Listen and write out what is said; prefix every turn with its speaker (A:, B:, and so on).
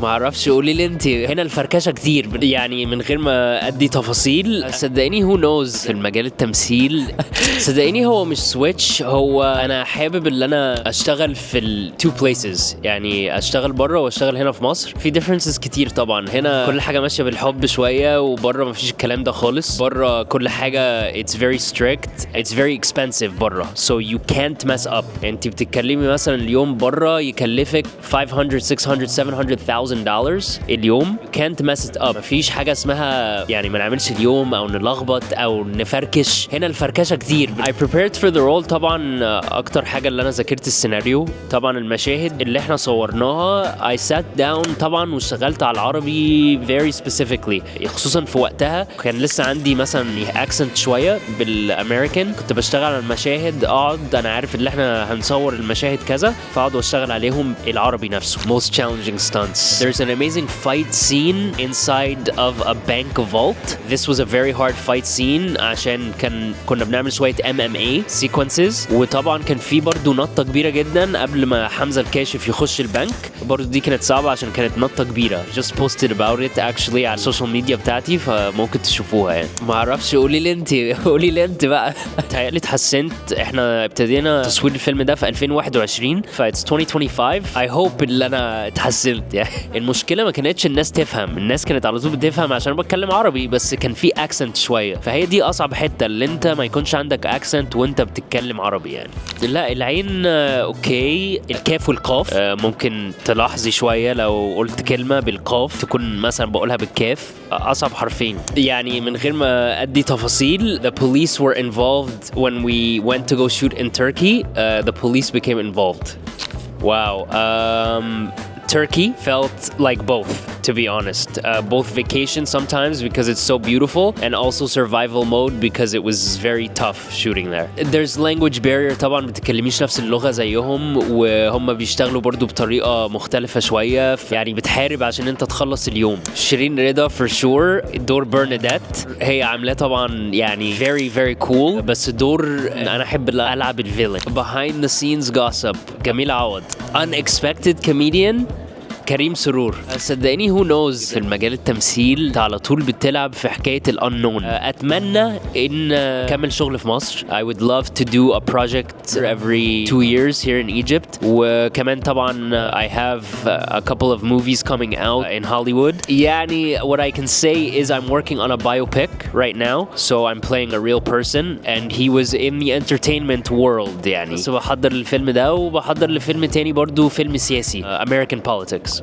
A: ما اعرفش، قولي لي انت. هنا الفركشه كتير يعني من غير ما ادي تفاصيل. صدقيني هو نوز في المجال التمثيل. صدقيني هو مش سويتش، هو انا حابب ان انا اشتغل في التو بليسز، يعني اشتغل بره واشتغل هنا في مصر. في ديفرنسز كتير طبعا، هنا كل حاجه ماشيه بالحب شويه وبره مفيش الكلام ده خالص. بره كل حاجه it's very strict, it's very expensive بره, so you can't mess up. انت بتتكلمي مثلا اليوم بره يكلفك 500 600 $700,000 اليوم. you can't mess it up. مفيش حاجه اسمها يعني ما نعملش اليوم او نلخبط او نفركش. هنا الفركشه كتير. I prepared for the role. طبعا اكتر حاجه اللي انا ذاكرت السيناريو، طبعا المشاهد اللي احنا صورناها I sat down طبعا واشتغلت على العربي very specifically، خصوصا في وقتها كان لسه عندي مثلا accent شويه بالامريكان. كنت بشتغل على المشاهد، اقعد انا عارف ان احنا هنصور المشاهد كذا، فاقعد واشتغل عليهم العربي نفسه. most challenging stunts. There's an amazing fight scene inside of a bank vault. This was a very hard fight scene عشان كنا بنعمل شويه MMA sequences، وطبعا كان في برضو نطه كبيره جدا قبل ما حمزه الكاشف يخش البنك. برضو دي كانت صعبه عشان كانت نطه كبيره. just posted about it actually على السوشيال ميديا بتاعتي، فممكن تشوفوها يعني. ما اعرفش، قولي لي انت. قولي لي انت بقى. تهيألي اتحسنت. احنا ابتدينا تصوير الفيلم ده في 2021 ف it's 2025. I hope ان انا اتحسنت يعني. المشكله ما كانتش الناس تفهم، الناس كانت على طول بتفهم عشان بتكلم عربي، بس كان في اكسنت شويه، فهي دي اصعب حته، اللي انت ما يكونش عندك اكسنت وانت بتتكلم عربي يعني. لا العين اوكي. الكاف والقاف ممكن تلاحظي شويه لو قلت كلمه بالقاف تكون مثلا بقولها بالكاف. اصعب حرفين يعني من غير ما ادي تفاصيل. The police were involved when we went to go shoot in Turkey. The police became involved. Wow. Turkey felt like both, to be honest. Both vacation sometimes because it's so beautiful, and also survival mode because it was very tough shooting there. There's language barrier طبعا، بتتكلميش نفس اللغة زيهم، وهم بيشتغلوا برضو بطريقة مختلفة شوية، يعني بتحارب عشان انت تخلص اليوم. شيرين رضا for sure دور برنادات هي عاملاه طبعا يعني very very cool، بس دور انا احب العب الفيلن. Behind the scenes gossip جميل عوض. Unexpected comedian كريم سرور. صدقني هو نوز في المجال التمثيل على طول بتلعب في حكاية الأنون. أتمنى إن كمل شغل في مصر. I would love to do a project every 2 years here in Egypt. وكمان طبعا I have a couple of movies coming out in Hollywood. يعني what I can say is I'm working on a biopic right now. So I'm playing a real person and he was in the entertainment world يعني. بس بحضر الفيلم ده وبحضر لفيلم تاني برضو، فيلم سياسي American Politics.